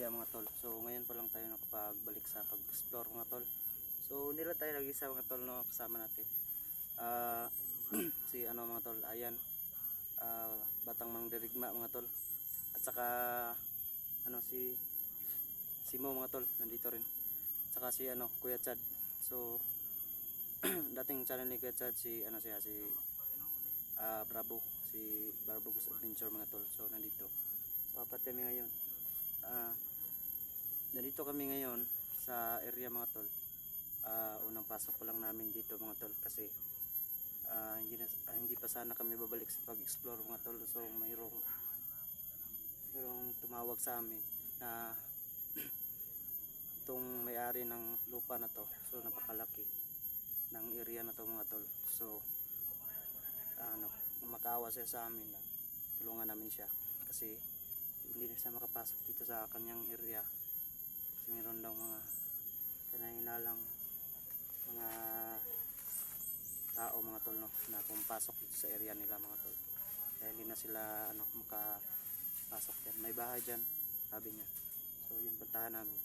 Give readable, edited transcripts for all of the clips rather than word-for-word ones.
area mga tol. So ngayon pa lang tayo nakapagbalik sa pag-explore mga tol. So hindi lang tayo nag-isa mga tol, no, kasama natin. Si ano mga tol, ayan. Batang Mangdirigma mga tol. At saka ano si Mo mga tol, nandito rin. At saka si ano, Kuya Chad. So dating channel ni Kuya Chad si ano siya si Bravo, si Bravo Goose Adventure mga tol. So nandito. So apat kami ngayon. Nandito kami ngayon sa area mga tol. Unang pasok pa lang namin dito mga tol kasi hindi pa sana kami babalik sa pag-explore mga tol. So mayroong tumawag sa amin na itong may-ari ng lupa na to, so napakalaki ng area na to mga tol. So makaawa siya sa amin na tulungan namin siya kasi hindi na siya makapasok dito sa kanyang area kasi meron daw mga kinahinalang mga tao mga tol, no, na pumapasok dito sa area nila mga tol, kaya hindi na sila makapasok yan. May bahay dyan sabi niya, so yun puntahan namin.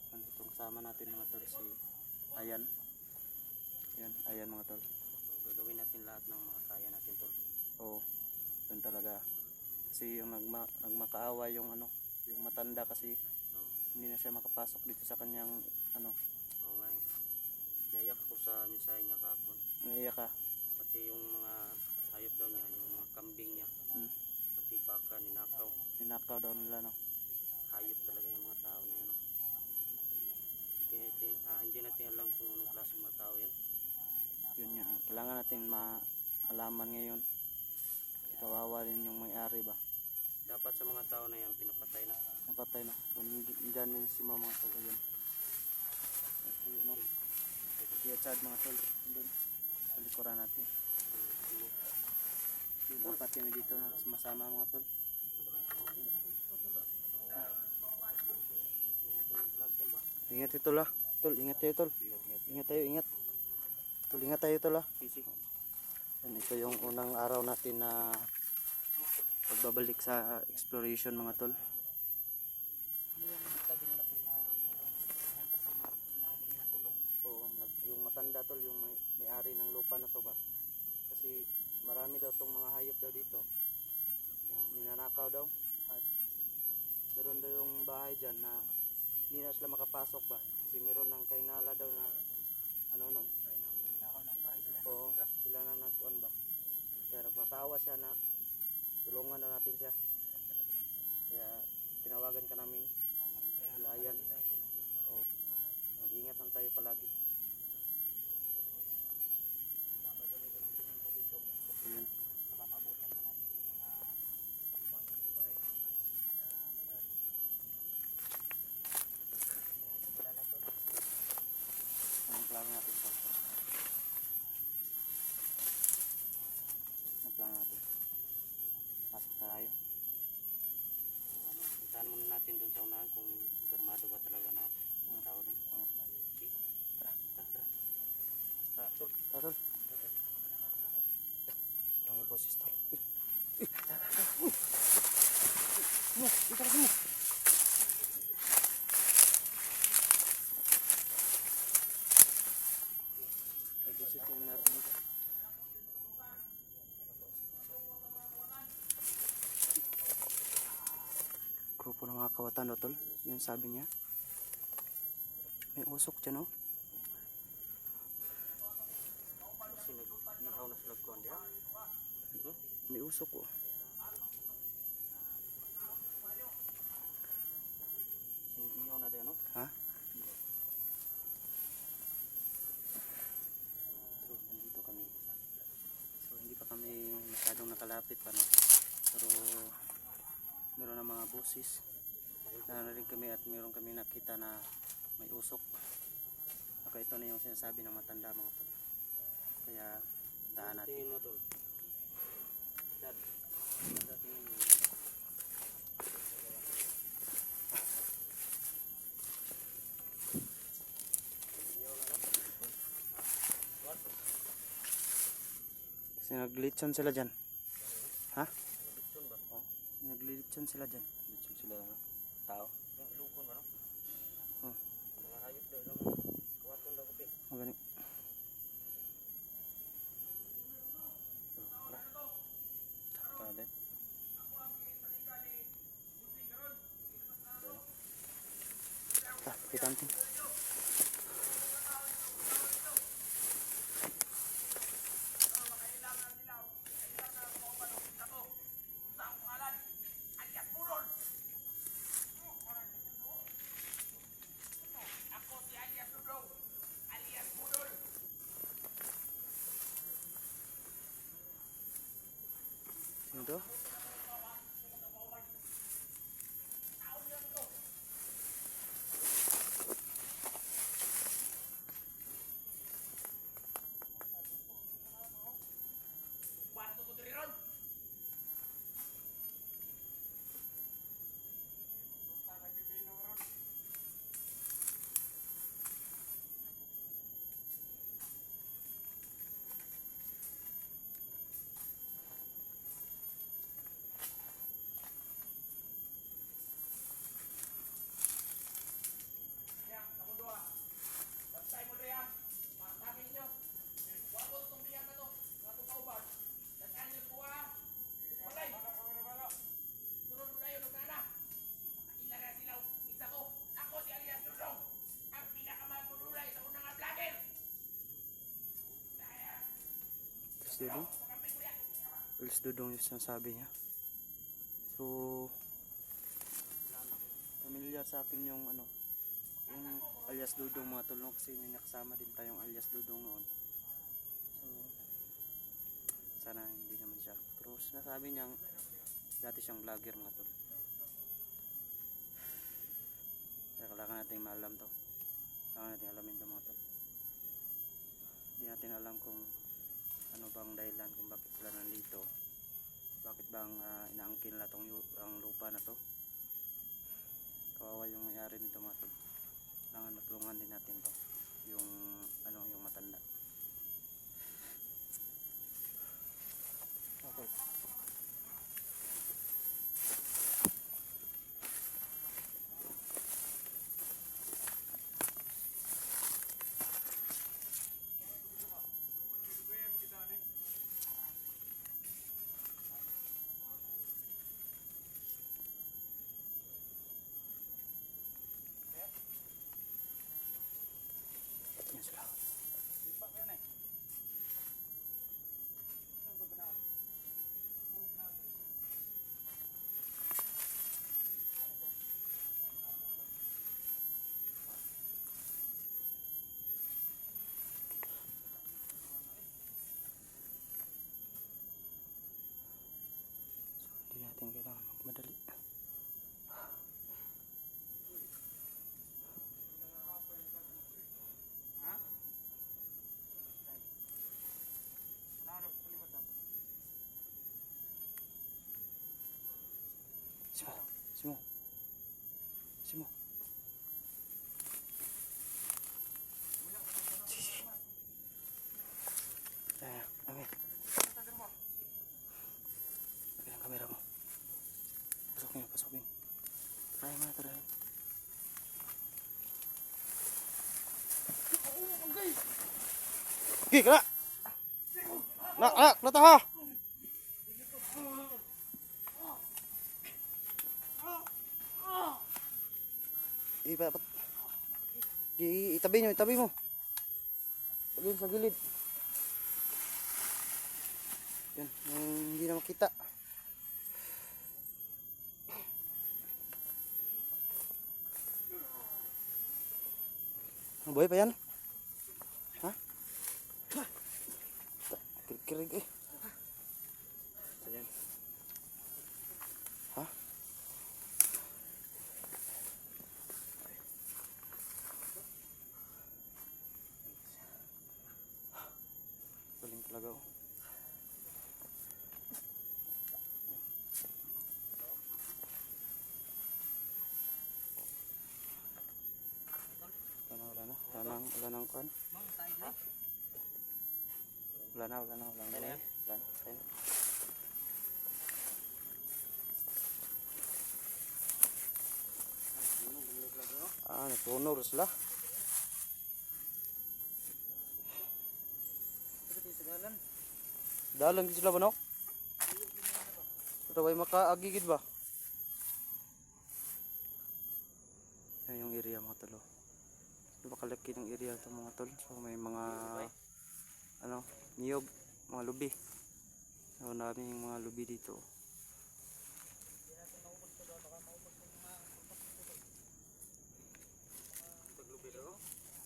Itong kasama natin mga tol si Ayan. Ayan mga tol. So, gagawin natin lahat ng mga kaya natin tol. Oo, yun talaga. Kasi yung nagmakaawa yung yung matanda kasi hindi na siya makapasok dito sa kanyang Oo nga eh. Naiyak ako sa mensahe niya kahapon. Naiyak ka? Pati yung mga hayop daw niya, yung mga kambing niya. Pati baka ninakaw. Ninakaw daw nila, no? Hayop talaga yung mga tao na yan, no? Hindi natin alam kung anong klase mga tao yan. Yun nga, kailangan natin malaman ngayon. Kawawa din yung may-ari ba? Dapat sa mga tao na yan, pinapatay na. Napatay na. Kung dyan din si mga tol. Ayan. Kaya Chad mga tol. Doon. Sa likuran natin. Dapat kami dito na sumasama mga tol. Ingat ito lah. Tol, ingat tayo tol. Ingat tayo, ingat. Tol, ingat tayo tol lah. Yan, ito yung unang araw natin na pagbabalik sa exploration mga tol. Oo, yung matanda tol, yung may-ari ng lupa na to ba. Kasi marami daw tong mga hayop daw dito. Ninanakaw daw. At meron daw yung bahay dyan na hindi na sila makapasok ba. Kasi meron ng kainala daw na oo, sila na nagkuhan ba. Kaya nagmakaawa siya na tulungan daw natin siya. Kaya tinawagan ka namin. Ayan. Oo. Mag-ingat lang tayo palagi. Ayan. Anong plano natin ito? Anong plano natin? Pasok tayo. Puntahan muna natin dun sa unahan kung kumpirmado ba talaga na mga tao dun. Okay. Tara. Tol. Parang may boses tol. Tara. Tara. May boses yung narinig. Grupo ng mga kawatan tol, yun sabi niya. May usok dyan, oh. Kasi nag-ihaw na sila kuhan diya. May usok, oh. Nag-ihaw na diya, no? Ha? So nandito kami. So hindi pa kami masyadong nakalapit pa, no? Pero meron na mga busis. Narinig kami at meron kami nakita na may usok. Baka ito na yung sinasabi ng matanda mga tol. Kaya puntahan natin. Tingin mo tol. Dad. Kasi naglitson sila dyan. Ha? Naglilitson sila dyan. Naglilitson sila. tao. Lukon ba no? Oh. Mga hayop daw no. Kuwaton daw kapit. Magani. Tade. Kita natin. Sino to? Dudong. Alis Dudong yung sinasabi niya. So, familiar sa akin yung ano, yung alias Dudong mga tol, no? Kasi may nakasama din tayong alias Dudong noon. So, sana hindi naman siya. Pero sinasabi niyang dati siyang vlogger mga tol. Kaya kailangan natin maalam to. Kailangan natin alamin to mga tol. Hindi natin alam kung ano bang dahilan kung bakit sila nandito, bakit bang inaangkin nila tong ang lupa na to. Kawawa yung may-ari nito mga tol. Kailangan natulungan din natin to, yung ano, yung matanda. Okay. Yan sila. Hindi natin kailangan magmadali. Simo. Simo. Sisi. Amin. Lagyan ang kamera mo. Pasukin, pasukin. Try mo na, try. Gih, kena. Nak, kelihatan ha. Dapat. Itabi nyo, itabi mo. Itabi sa gilid. Yan, hindi na makita. Buhay pa yan? Ha? Kirig eh. Ayan. Ha? Galing talaga oh. Wala nang kuan. Wala na. Honor sila. Pero di sa dalan. Dalang di sila ba no? Ito ba makaagigid ba? Yan yung area mga tol. Napakalaki ng area ito mga tol. So may mga ano, niyog, mga lubi. So daming mga lubi dito. Paglubi daw.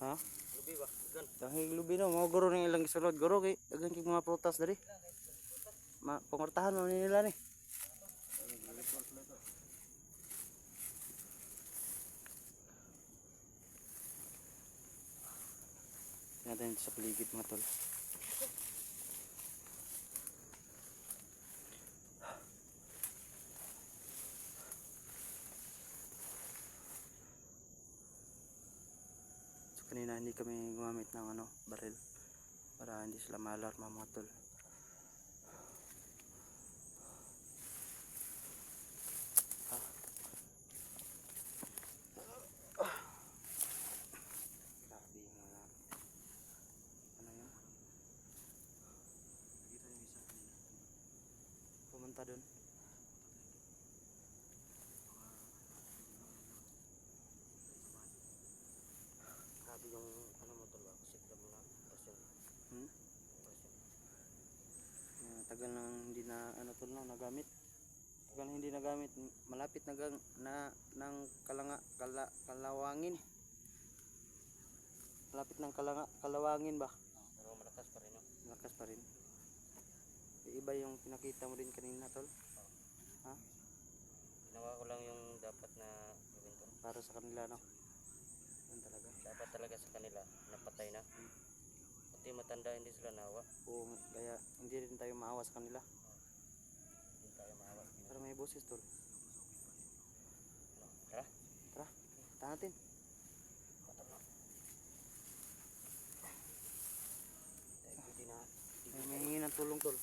Ha? Lubi ba? Gan. Dahil lubi no, mga guro ng ilang isulod. Guro kay dagan kay mga prutas dari. Pangortahan mo nila ni. Natin sa paligid mga tol. So kanina hindi kami gumamit ng ano, baril para hindi sila maalarma mga tol. Grabe yung mga ano yun? Nakita yung isa kanina. Pumunta dun. Grabe yung ano mo tol ba? Kasi mo na pasyon. Hmm? Pasyon. Tagal nang hindi na ano tol no, nagamit. Tagal na hindi nagamit. Malapit na ng kalawangin. Malapit ng kalawangin ba? Pero malakas pa rin no. Malakas pa rin. Iba yung pinakita mo din kanina tol. Ha? Ginawa ko lang yung dapat na gawin ko. Para sa kanila no. Yun talaga. Dapat talaga sa kanila napatay na. Pati matanda hindi sila nawa. Oo, kaya hindi rin tayo maawa sa kanila. Hindi tayo maawa. Pero may boses tol. Ano? Tara. Tara, tahan natin. Patap na. Hindi na. May mahingi ng tulong tol.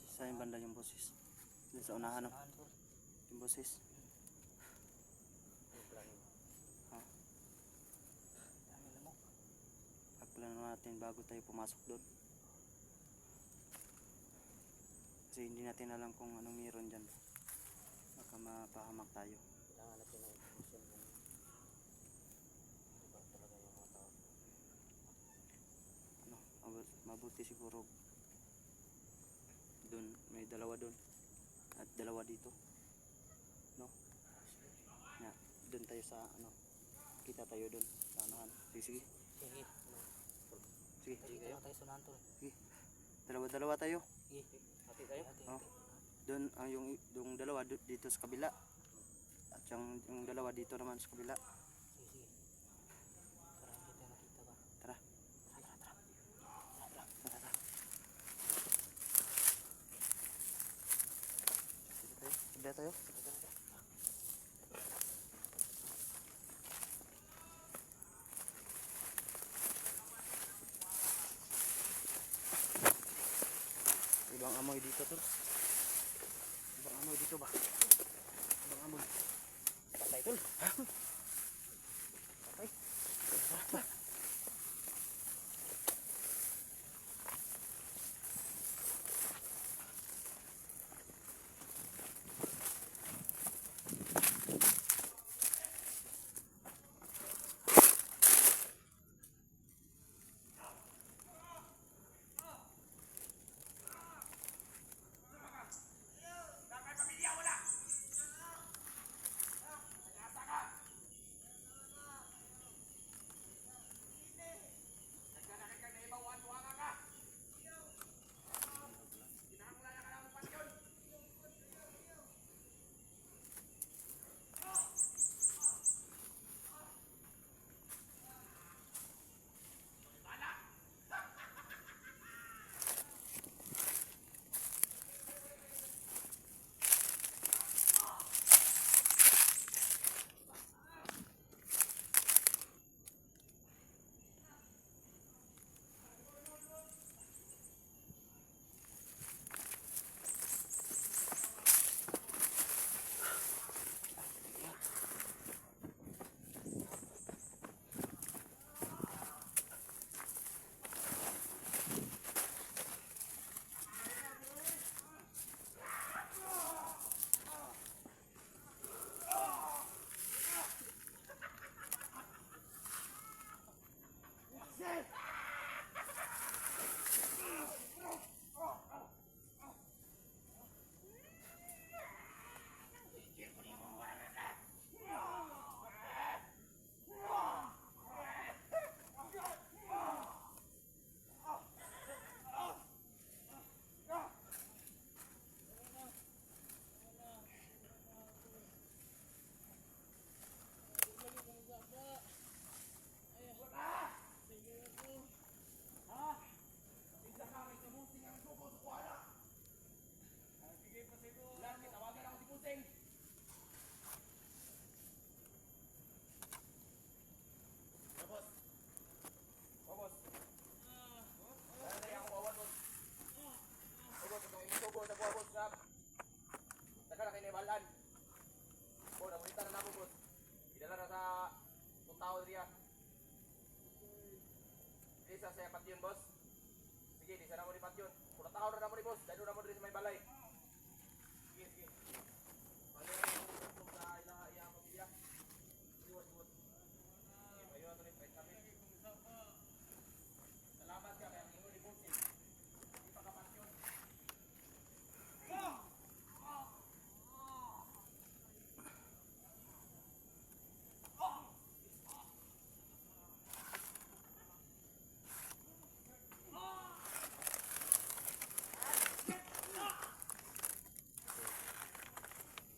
Sa yung banda yung boses. Dito sa unahan no. Yung boses. Ha? Pagplano natin bago tayo pumasok doon. Kasi hindi natin alam kung anong meron dyan. Baka mapahamak tayo. Kailangan natin ng information kung diba talaga yung mga tao. Ano, mabuti siguro doon, may dalawa doon at dalawa dito, no? Na, doon tayo sa ano, kita tayo doon sa unahan. Sige, sige, Sige. sige, Sige kayo. Tayo sunahan tol. sige. Dalawa-dalawa tayo. Sige. Hati tayo. Oh. Doon yung dalawa dito sa kabila. At yung dalawa dito naman sa kabila. Sige. Para hindi tayo makita ba? Tara. Tara. Sige tayo. Ibang amoy dito tol. Ibang amoy dito ba? Ibang amoy. Patay tol. Patay.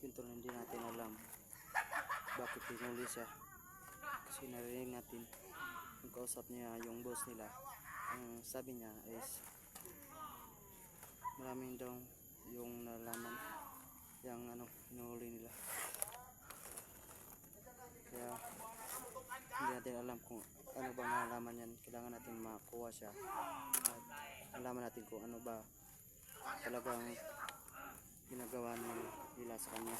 Yun to, hindi natin alam bakit hinuli siya. Kasi narinig natin yung kausap niya, yung boss nila. Ang sabi niya is maraming daw yung nalaman yung ano, hinuli nila. Kaya hindi natin alam kung ano ba nalaman yan. Kailangan natin makuha siya at alaman natin kung ano ba talagang ginagawa nila sa kanya.